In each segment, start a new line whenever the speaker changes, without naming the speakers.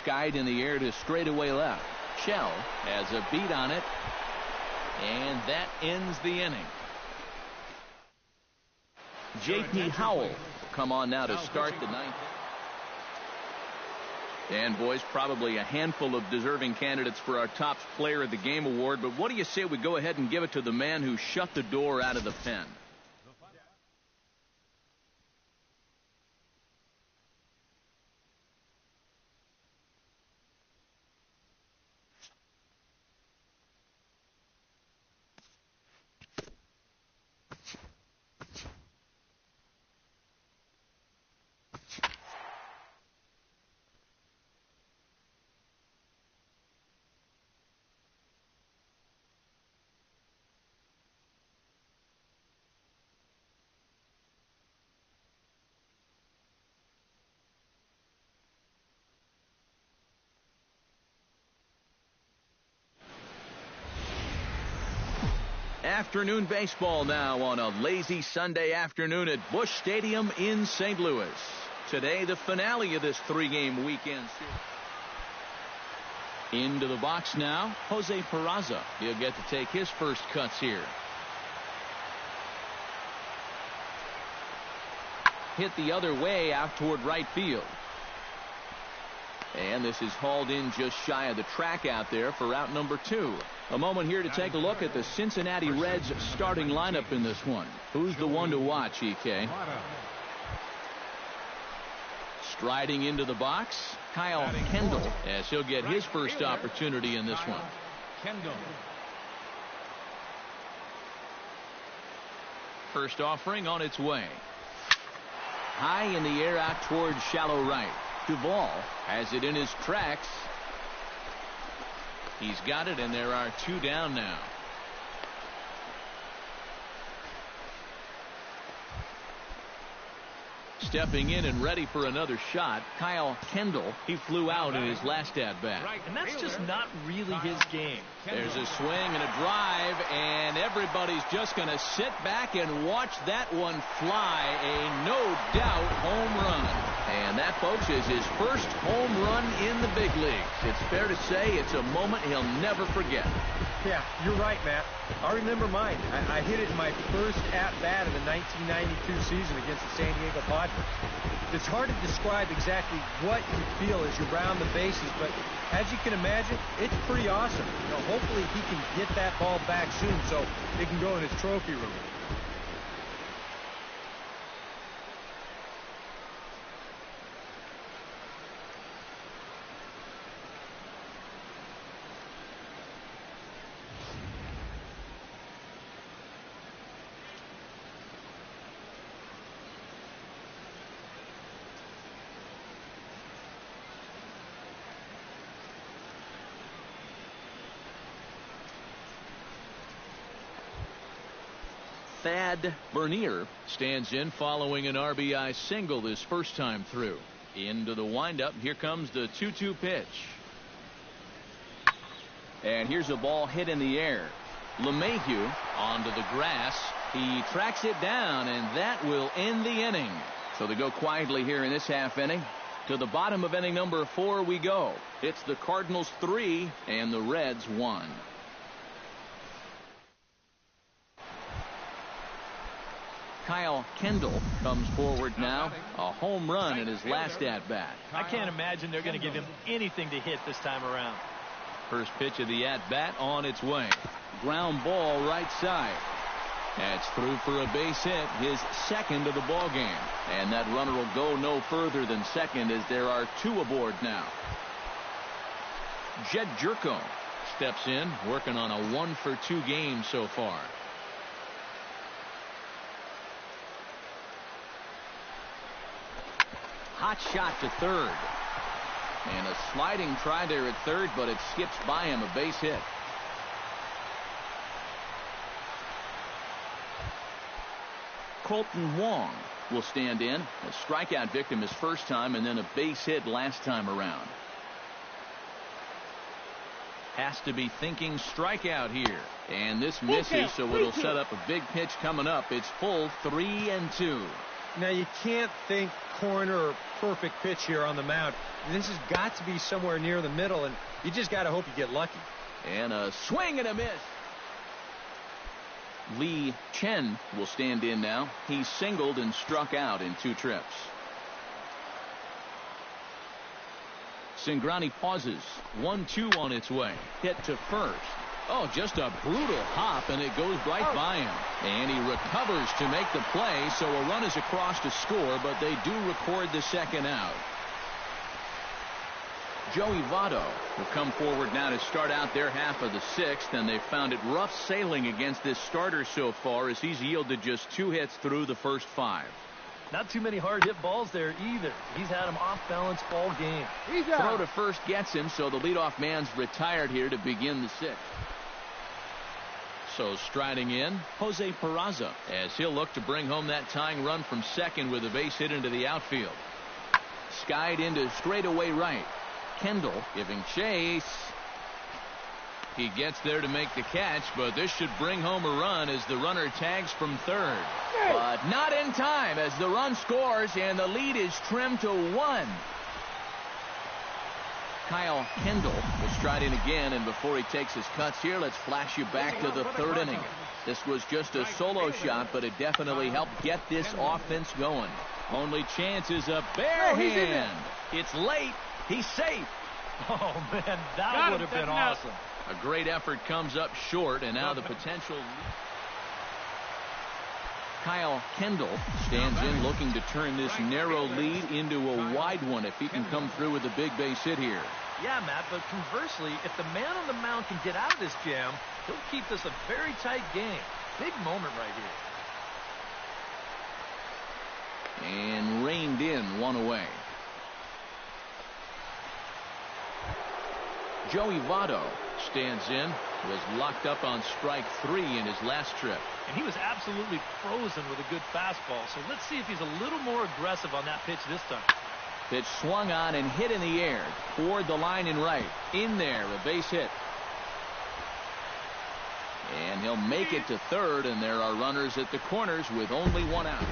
skied in the air to straightaway left. Shell has a beat on it, and that ends the inning. J.P. Howell will come on now to start the ninth. And, boys, probably a handful of deserving candidates for our top player of the game award. But what do you say we go ahead and give it to the man who shut the door out of the pen? Afternoon baseball now on a lazy Sunday afternoon at Busch Stadium in St. Louis. Today, the finale of this three-game weekend series. Into the box now, Jose Peraza. He'll get to take his first cuts here. Hit the other way out toward right field. And this is hauled in just shy of the track out there for out number 2. A moment here to take a look at the Cincinnati Reds starting lineup in this one. Who's the one to watch, EK? Striding into the box, Kyle Kendall, as he'll get his first opportunity in this one. First offering on its way. High in the air out towards shallow right. Duvall has it in his tracks. He's got it, and there are 2 down now. Stepping in and ready for another shot, Kyle Kendall. He flew out in his last at-bat.
And that's just not really his game.
There's a swing and a drive, and everybody's just going to sit back and watch that one fly. A no-doubt home run. And that, folks, is his first home run in the big leagues. It's fair to say it's a moment he'll never forget.
Yeah, you're right, Matt. I remember mine. I hit it in my first at-bat of the 1992 season against the San Diego Padres. It's hard to describe exactly what you feel as you round the bases, but as you can imagine, it's pretty awesome. Hopefully he can get that ball back soon so it can go in his trophy room.
Thad Bernier stands in following an RBI single this first time through. Into the windup. Here comes the 2-2 pitch. And here's a ball hit in the air. LeMahieu onto the grass. He tracks it down, and that will end the inning. So they go quietly here in this half inning. To the bottom of inning number 4 we go. It's the Cardinals 3 and the Reds 1. Kyle Kendall comes forward now. A home run in his last at-bat.
I can't imagine they're going to give him anything to hit this time around.
First pitch of the at-bat on its way. Ground ball right side. That's through for a base hit, his second of the ball game. And that runner will go no further than second as there are 2 aboard now. Jed Jerko steps in, working on a 1-for-2 game so far. Hot shot to third. And a sliding try there at third, but it skips by him, a base hit. Colton Wong will stand in. A strikeout victim his first time, and then a base hit last time around. Has to be thinking strikeout here. And this misses, so it'll set up a big pitch coming up. It's full 3-2.
Now, you can't think corner or perfect pitch here on the mound. This has got to be somewhere near the middle, and you just got to hope you get lucky.
And a swing and a miss. Lee Chen will stand in now. He singled and struck out in 2 trips. Cingrani pauses. 1-2 on its way. Hit to first. Oh, just a brutal hop, and it goes right by him. And he recovers to make the play, so a run is across to score, but they do record the second out. Joey Votto will come forward now to start out their half of the 6th, and they've found it rough sailing against this starter so far as he's yielded just 2 hits through the first 5.
Not too many hard hit balls there either. He's had them off balance all game.
Throw to first gets him, so the leadoff man's retired here to begin the 6th. So striding in, Jose Peraza, as he'll look to bring home that tying run from second with a base hit into the outfield. Skied into straightaway right. Kendall giving chase. He gets there to make the catch, but this should bring home a run as the runner tags from third. But not in time as the run scores and the lead is trimmed to 1. Kyle Kendall will stride in again, and before he takes his cuts here, let's flash you back to the 3rd inning. This was just a solo shot, but it definitely helped get this offense going. Only chance is a bare hand. It's late. He's safe.
Oh, man, that would have been awesome.
A great effort comes up short, and now the potential. Kyle Kendall stands in looking to turn this narrow lead into a wide one if he can come through with a big base hit here.
Yeah, Matt, but conversely, if the man on the mound can get out of this jam, he'll keep this a very tight game. Big moment right here.
And reined in, 1 away. Joey Votto stands in, was locked up on strike 3 in his last trip.
And he was absolutely frozen with a good fastball, so let's see if he's a little more aggressive on that pitch this time.
Pitch swung on and hit in the air toward the line and right. In there, a base hit. And he'll make it to third, and there are runners at the corners with only 1 out.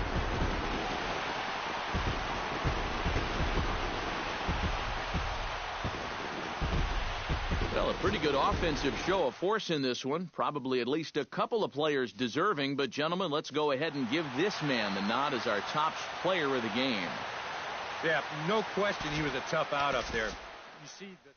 Well, a pretty good offensive show of force in this one. Probably at least a couple of players deserving. But, gentlemen, let's go ahead and give this man the nod as our top player of the game.
Yeah, no question he was a tough out up there. You see the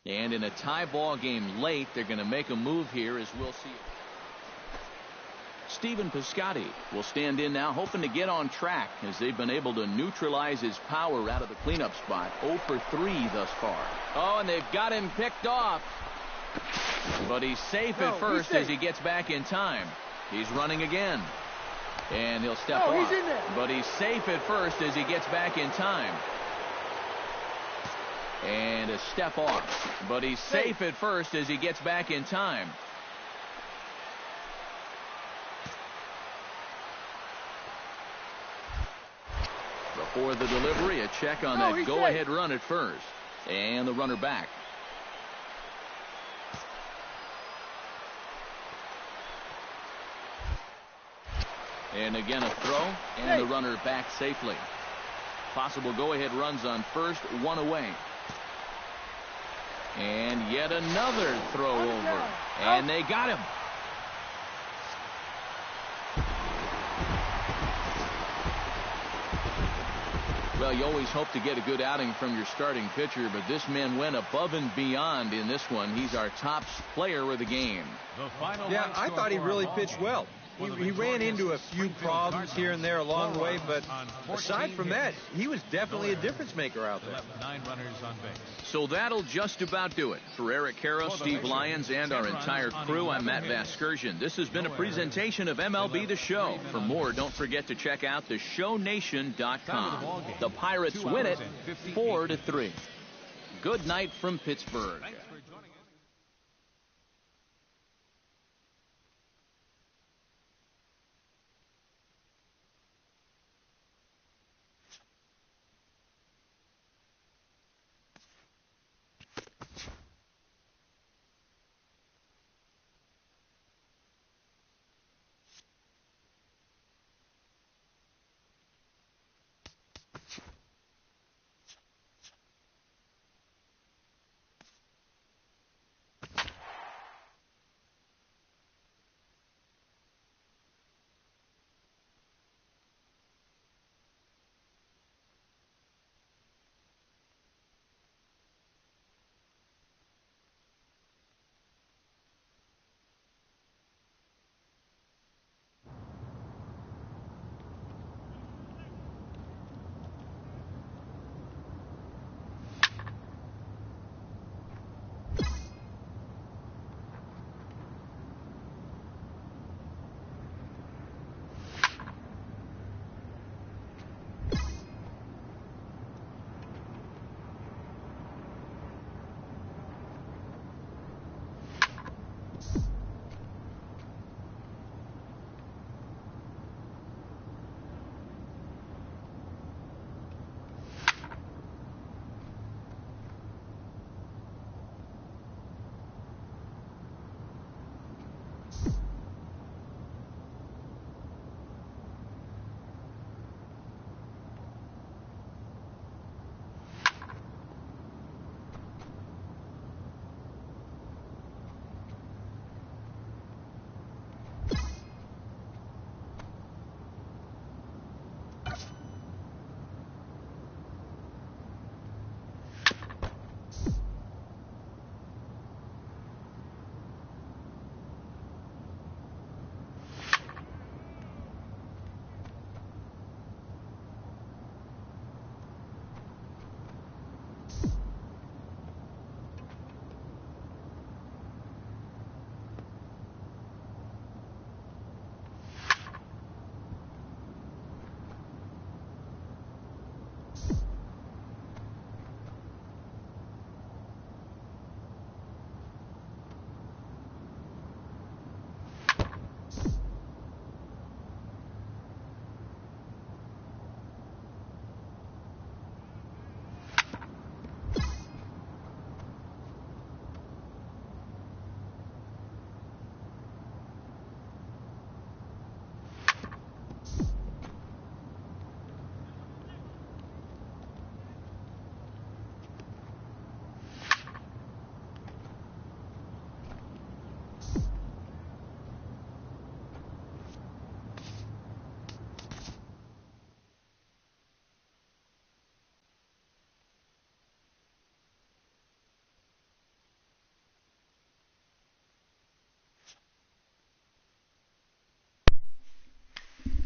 And in a tie ball game late, they're going to make a move here, as we'll see. Stephen Piscotty will stand in now, hoping to get on track as they've been able to neutralize his power out of the cleanup spot. 0 for 3 thus far. Oh, and they've got him picked off. But he's safe at first as he gets back in time. He's running again. And he'll step off. But he's safe at first as he gets back in time. And a step off. But he's safe at first as he gets back in time. Before the delivery, a check on that go-ahead run at first. And the runner back. And again a throw, and the runner back safely. Possible go-ahead runs on first, 1 away. And yet another throw over. And they got him. Well, you always hope to get a good outing from your starting pitcher, but this man went above and beyond in this one. He's our top player of the game.
Yeah, I thought he really pitched well. He ran into a few problems here and there along the way, but aside from that, he was definitely a difference maker out there.
9 runners on base.
So that'll just about do it. For Eric Karros, Steve Lyons, and our entire crew, I'm Matt Vasgersian. This has been a presentation of MLB The Show. For more, don't forget to check out theshownation.com. The Pirates win it 4-3. Good night from Pittsburgh.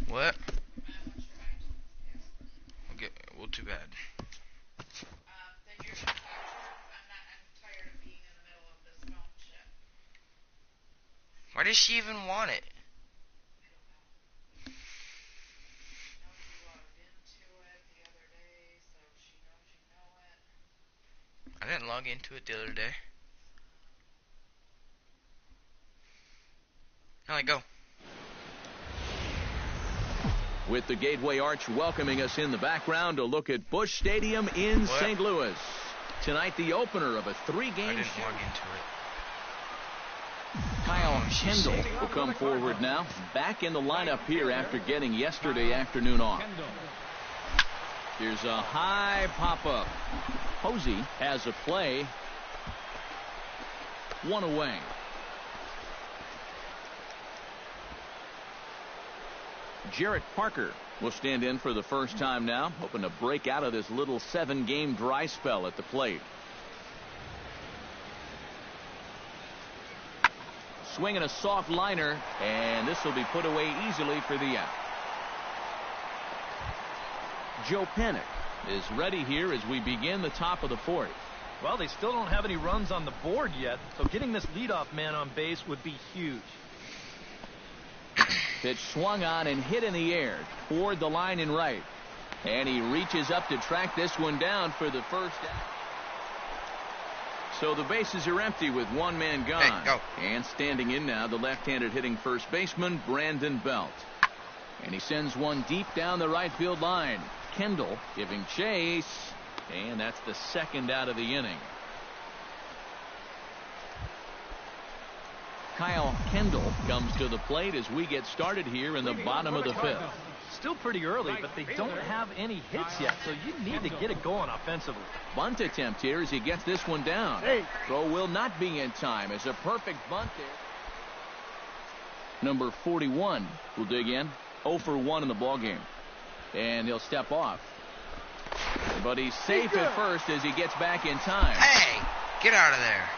What? Okay, well, too bad.
Then you're gonna talk to her? I'm tired of being in the middle of this phone shit.
Why does she even want it?
I don't know. I know you logged into it the other day, so she knows you know it.
I didn't log into it the other day. Now I go.
With the Gateway Arch welcoming us in the background, a look at Busch Stadium in St. Louis. Tonight, the opener of a 3-game
I didn't log into it.
Kyle Kendall will come forward now. Back in the lineup here after getting yesterday afternoon off. Here's a high pop-up. Posey has a play. 1 away. Jarrett Parker will stand in for the first time now, hoping to break out of this little 7-game dry spell at the plate. swinging a soft liner, and this will be put away easily for the out. Joe Panik is ready here as we begin the top of the fourth.
Well, they still don't have any runs on the board yet, so getting this leadoff man on base would be huge.
Pitch swung on and hit in the air toward the line in right. And he reaches up to track this one down for the first out. So the bases are empty with one man gone.
Hey, go.
And standing in now, the left-handed hitting first baseman, Brandon Belt. And he sends one deep down the right field line. Kendall giving chase. And that's the second out of the inning. Kyle Kendall comes to the plate as we get started here in the bottom of the fifth.
Still pretty early, but they don't have any hits yet, so you need to get it going offensively.
Bunt attempt here as he gets this one down. Throw will not be in time as a perfect bunt there. Number 41 will dig in. 0 for 1 in the ballgame. And he'll step off. But he's safe at first as he gets back in time.
Hey, get out of there.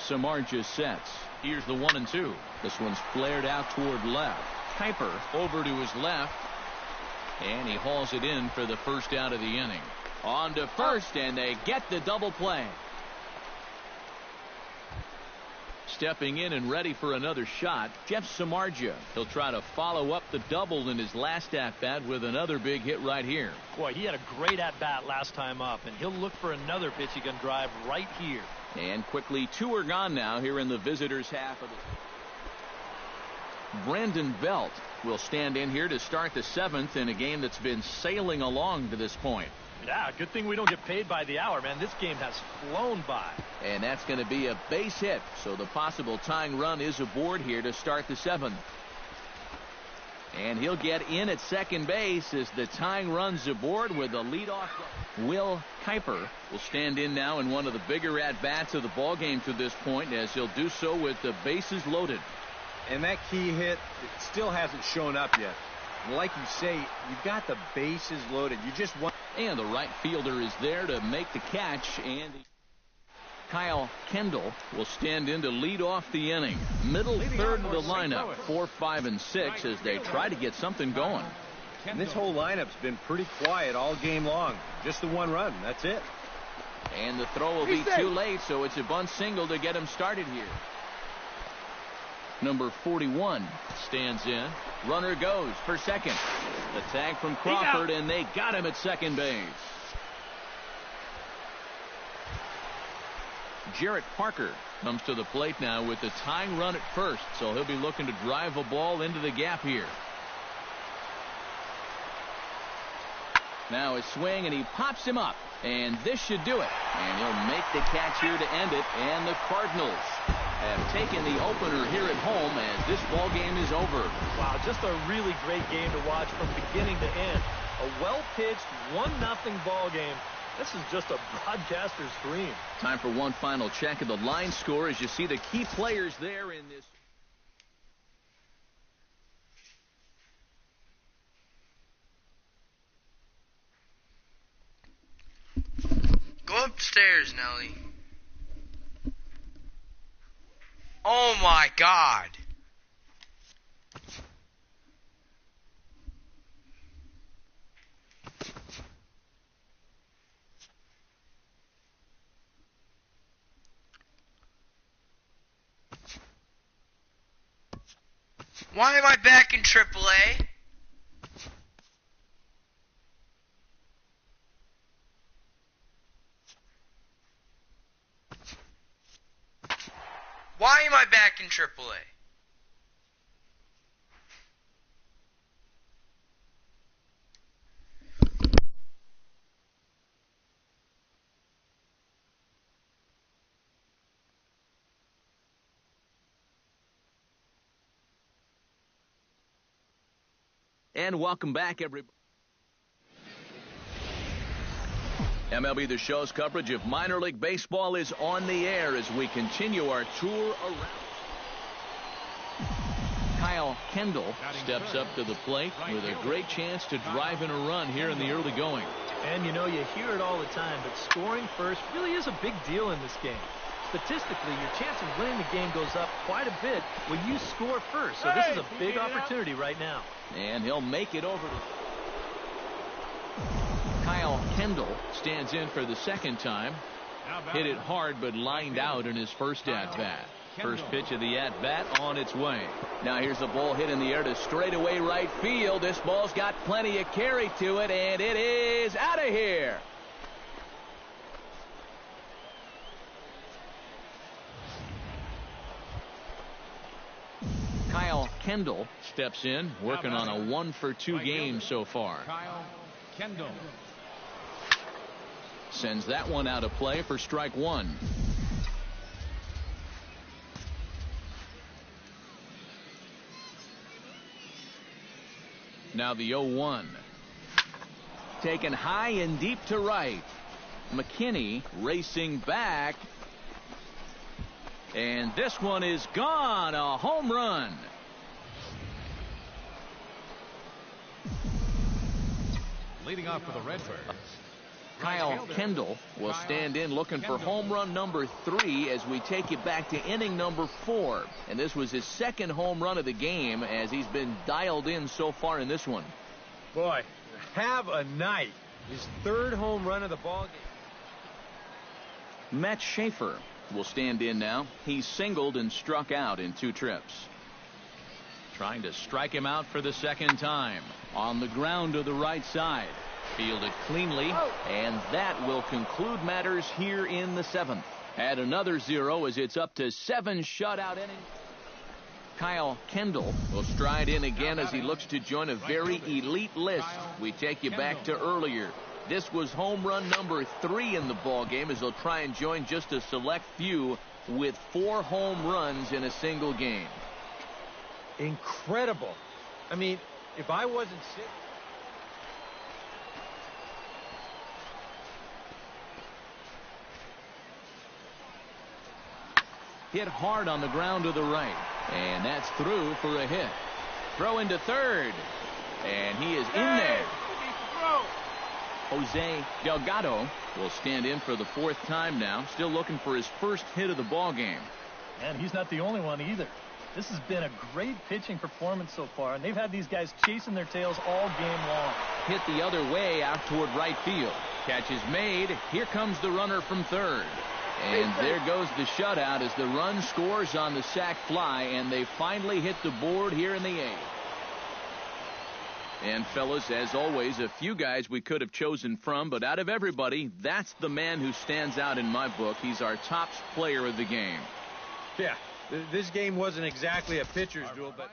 Samardzija sets. Here's the 1-2. This one's flared out toward left. Kuiper over to his left. And he hauls it in for the first out of the inning. On to first, and they get the double play. Stepping in and ready for another shot, Jeff Samardzija. He'll try to follow up the double in his last at-bat with another big hit right here.
Boy, he had a great at-bat last time up, and he'll look for another pitch he can drive right here.
And quickly, 2 are gone now here in the visitors' half of the. Brandon Belt will stand in here to start the 7th in a game that's been sailing along to this point.
Yeah, good thing we don't get paid by the hour, man. This game has flown by.
And that's going to be a base hit, so the possible tying run is aboard here to start the 7th. And he'll get in at second base as the tying run's aboard with the leadoff. Will Kuiper will stand in now in one of the bigger at-bats of the ballgame to this point, as he'll do so with the bases loaded.
And that key hit still hasn't shown up yet. Like you say, you've got the bases loaded. You just want.
And the right fielder is there to make the catch, and Kyle Kendall will stand in to lead off the inning. Middle third of the lineup, 4, 5, and 6 as they try to get something going.
And this whole lineup's been pretty quiet all game long. Just the one run. That's it.
And the throw will be too late, so it's a bunt single to get him started here. Number 41 stands in. Runner goes for second. The tag from Crawford, and they got him at second base. Jarrett Parker comes to the plate now with the tying run at first, so he'll be looking to drive a ball into the gap here. Now a swing, and he pops him up, and this should do it. And he'll make the catch here to end it, and the Cardinals have taken the opener here at home as this ball game is over.
Wow, just a really great game to watch from beginning to end. A well-pitched 1-0 ball game. This is just a broadcaster's dream.
Time for one final check of the line score as you see the key players there in this.
Go upstairs, Nelly. Oh my God. Why am I back in AAA? Why am I back in AAA?
And welcome back, everybody. MLB The Show's coverage of minor league baseball is on the air as we continue our tour around. Kyle Kendall steps up to the plate with a great chance to drive in a run here in the early going.
And you know, you hear it all the time, but scoring first really is a big deal in this game. Statistically, your chance of winning the game goes up quite a bit when you score first. So this is a big opportunity right now.
And he'll make it over to Kyle Kendall. Stands in for the second time. Hit it hard, but lined out in his first at-bat. First pitch of the at-bat on its way. Now here's a ball hit in the air to straightaway right field. This ball's got plenty of carry to it, and it is out of here. Kyle Kendall steps in, working on a 1-for-2 game so far.
Kyle Kendall
sends that one out of play for strike one. Now the 0-1. Taken high and deep to right. McKinney racing back. And this one is gone. A home run.
leading off for the Redbirds.
Kyle Kendall will stand in looking for home run number 3 as we take you back to inning number 4. And this was his second home run of the game as he's been dialed in so far in this one.
Boy, have a night. His third home run of the ball game.
Matt Schaefer will stand in now. He's singled and struck out in 2 trips. Trying to strike him out for the second time. On the ground to the right side. Fielded cleanly, and that will conclude matters here in the 7th. Add another 0 as it's up to 7 shutout innings. Kyle Kendall will stride in again as he looks to join a very elite list. We take you back to earlier. This was home run number 3 in the ball game as he'll try and join just a select few with 4 home runs in a single game.
Incredible. I mean, if I wasn't sitting...
Hit hard on the ground to the right. And that's through for a hit. Throw into third. And he is in there. Jose Delgado will stand in for the 4th time now. Still looking for his first hit of the ball game.
And he's not the only one either. This has been a great pitching performance so far, and they've had these guys chasing their tails all game long.
Hit the other way out toward right field. Catch is made. Here comes the runner from third. And there goes the shutout as the run scores on the sac fly, and they finally hit the board here in the 8th. And fellas, as always, a few guys we could have chosen from, but out of everybody, that's the man who stands out in my book. He's our top player of the game.
Yeah, this game wasn't exactly a pitcher's duel, but...